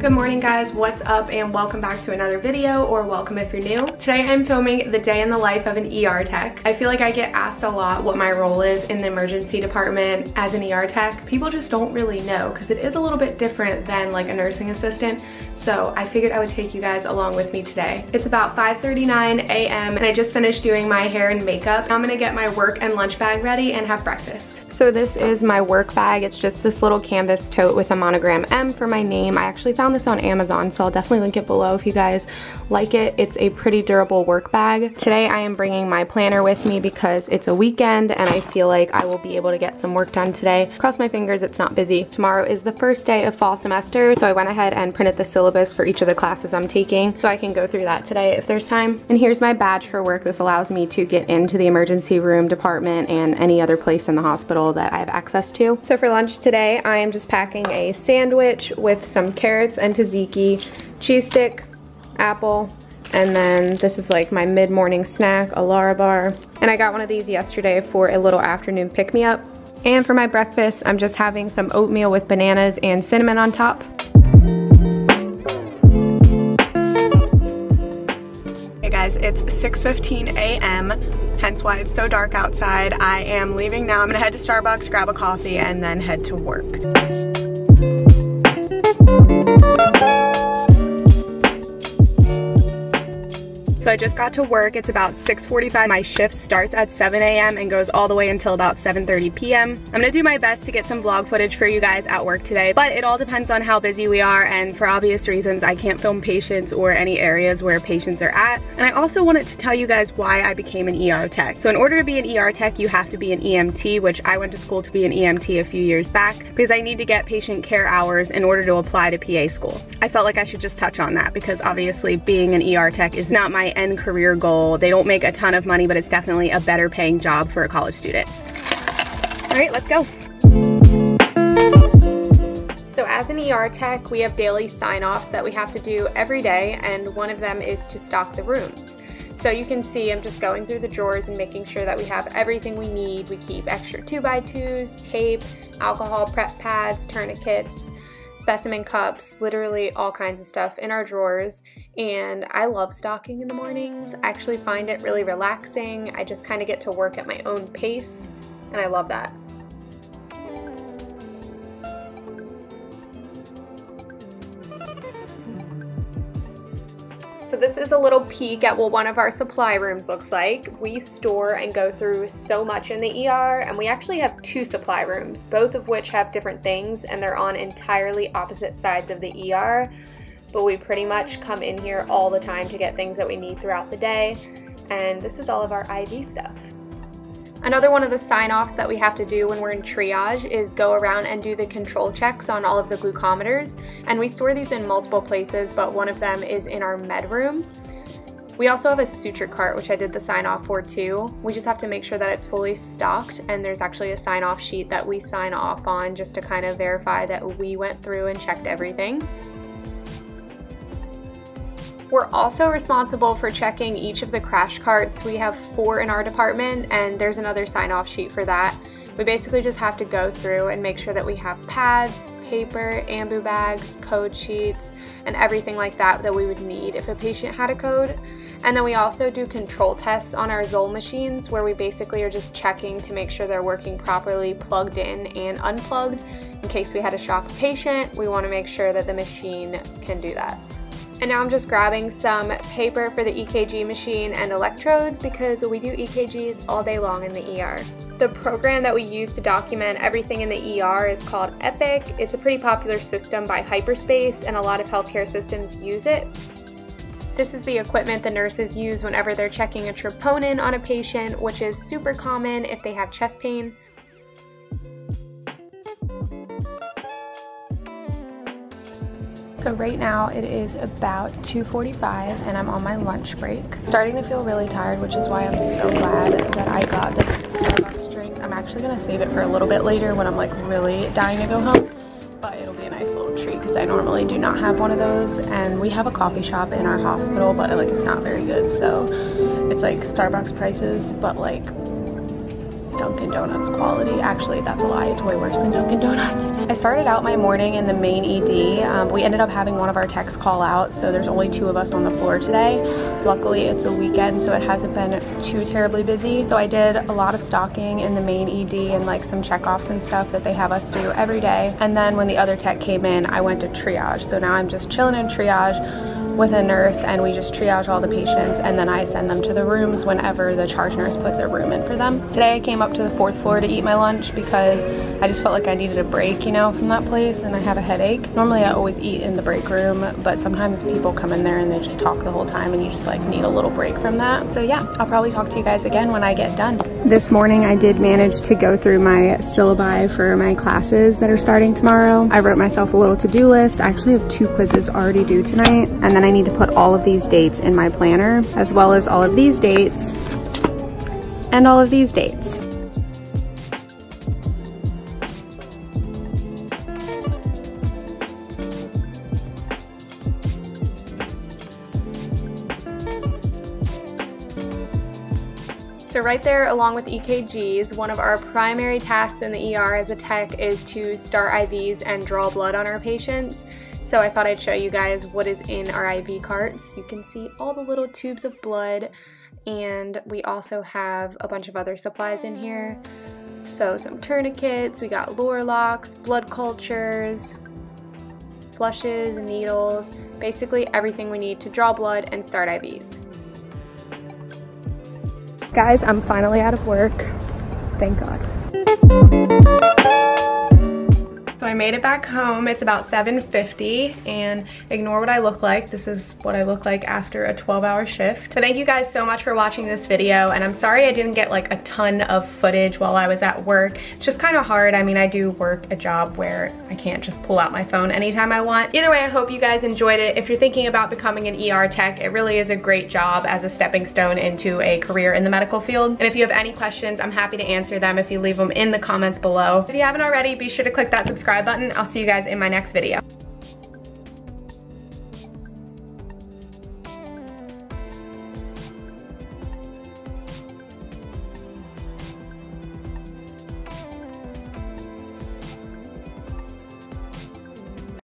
Good morning guys, what's up and welcome back to another video, or welcome if you're new. Today I'm filming the day in the life of an ER tech. I feel like I get asked a lot what my role is in the emergency department as an ER tech. People just don't really know because it is a little bit different than like a nursing assistant. So I figured I would take you guys along with me today. It's about 5:39 a.m. and I just finished doing my hair and makeup. I'm gonna get my work and lunch bag ready and have breakfast. So this is my work bag. It's just this little canvas tote with a monogram M for my name. I actually found this on Amazon, so I'll definitely link it below if you guys like it. It's a pretty durable work bag. Today I am bringing my planner with me because it's a weekend and I feel like I will be able to get some work done today. Cross my fingers it's not busy. Tomorrow is the first day of fall semester, so I went ahead and printed the syllabus for each of the classes I'm taking so I can go through that today if there's time. And here's my badge for work. This allows me to get into the emergency room department and any other place in the hospital that I have access to. So for lunch today, I am just packing a sandwich with some carrots and tzatziki, cheese stick, apple, and then this is like my mid-morning snack, a Lara bar. And I got one of these yesterday for a little afternoon pick-me-up. And for my breakfast, I'm just having some oatmeal with bananas and cinnamon on top. Hey guys, it's 6:15 a.m. hence why it's so dark outside. I am leaving now. I'm gonna head to Starbucks, grab a coffee, and then head to work. So I just got to work. It's about 6:45. My shift starts at 7 a.m. and goes all the way until about 7:30 p.m. I'm gonna do my best to get some vlog footage for you guys at work today, but it all depends on how busy we are, and for obvious reasons, I can't film patients or any areas where patients are at. And I also wanted to tell you guys why I became an ER tech. So in order to be an ER tech, you have to be an EMT, which I went to school to be an EMT a few years back because I need to get patient care hours in order to apply to PA school. I felt like I should just touch on that because obviously being an ER tech is not my end career goal. They don't make a ton of money, but it's definitely a better paying job for a college student. All right, let's go. So as an ER tech, we have daily sign-offs that we have to do every day, and one of them is to stock the rooms. So you can see I'm just going through the drawers and making sure that we have everything we need. We keep extra 2x2s, tape, alcohol prep pads, tourniquets, specimen cups, literally all kinds of stuff in our drawers. And I love stocking in the mornings. I actually find it really relaxing. I just kind of get to work at my own pace, and I love that. So this is a little peek at what one of our supply rooms looks like. We store and go through so much in the ER, and we actually have two supply rooms, both of which have different things, and they're on entirely opposite sides of the ER. But we pretty much come in here all the time to get things that we need throughout the day, and this is all of our IV stuff. Another one of the sign-offs that we have to do when we're in triage is go around and do the control checks on all of the glucometers, and we store these in multiple places, but one of them is in our med room. We also have a suture cart, which I did the sign-off for too. We just have to make sure that it's fully stocked, and there's actually a sign-off sheet that we sign off on just to kind of verify that we went through and checked everything. We're also responsible for checking each of the crash carts. We have 4 in our department, and there's another sign-off sheet for that. We basically just have to go through and make sure that we have pads, paper, ambu bags, code sheets, and everything like that that we would need if a patient had a code. And then we also do control tests on our Zoll machines, where we basically are just checking to make sure they're working properly, plugged in and unplugged. In case we had a shock patient, we want to make sure that the machine can do that. And now I'm just grabbing some paper for the EKG machine and electrodes because we do EKGs all day long in the ER. The program that we use to document everything in the ER is called Epic. It's a pretty popular system by Hyperspace, and a lot of healthcare systems use it. This is the equipment the nurses use whenever they're checking a troponin on a patient, which is super common if they have chest pain. So right now it is about 2:45 and I'm on my lunch break. Starting to feel really tired, which is why I'm so glad that I got this Starbucks drink. I'm actually gonna save it for a little bit later when I'm like really dying to go home, but it'll be a nice little treat because I normally do not have one of those. And we have a coffee shop in our hospital, but like it's not very good, so it's like Starbucks prices, but like Dunkin' Donuts quality. Actually, that's a lie. It's way worse than Dunkin' Donuts. I started out my morning in the main ED. We ended up having one of our techs call out, so there's only 2 of us on the floor today. Luckily, it's a weekend, so it hasn't been too terribly busy. So I did a lot of stocking in the main ED and like some checkoffs and stuff that they have us do every day. And then when the other tech came in, I went to triage. So now I'm just chilling in triage with a nurse, and we just triage all the patients, and then I send them to the rooms whenever the charge nurse puts a room in for them. Today I came up to the 4th floor to eat my lunch because I just felt like I needed a break, you know, from that place, and I have a headache. Normally I always eat in the break room, but sometimes people come in there and they just talk the whole time and you just like need a little break from that. So yeah, I'll probably talk to you guys again when I get done. This morning I did manage to go through my syllabi for my classes that are starting tomorrow. I wrote myself a little to-do list. I actually have 2 quizzes already due tonight, and then I need to put all of these dates in my planner, as well as all of these dates and all of these dates. So right there, along with EKGs, one of our primary tasks in the ER as a tech is to start IVs and draw blood on our patients. So I thought I'd show you guys what is in our IV carts. You can see all the little tubes of blood, and we also have a bunch of other supplies in here. So some tourniquets, we got Lure locks, blood cultures, flushes, needles, basically everything we need to draw blood and start IVs. Guys, I'm finally out of work. Thank God. So I made it back home. It's about 7:50, and ignore what I look like. This is what I look like after a 12-hour shift. But thank you guys so much for watching this video, and I'm sorry I didn't get like a ton of footage while I was at work. It's just kind of hard. I mean, I do work a job where I can't just pull out my phone anytime I want. Either way, I hope you guys enjoyed it. If you're thinking about becoming an ER tech, it really is a great job as a stepping stone into a career in the medical field. And if you have any questions, I'm happy to answer them if you leave them in the comments below. If you haven't already, be sure to click that subscribe button. I'll see you guys in my next video.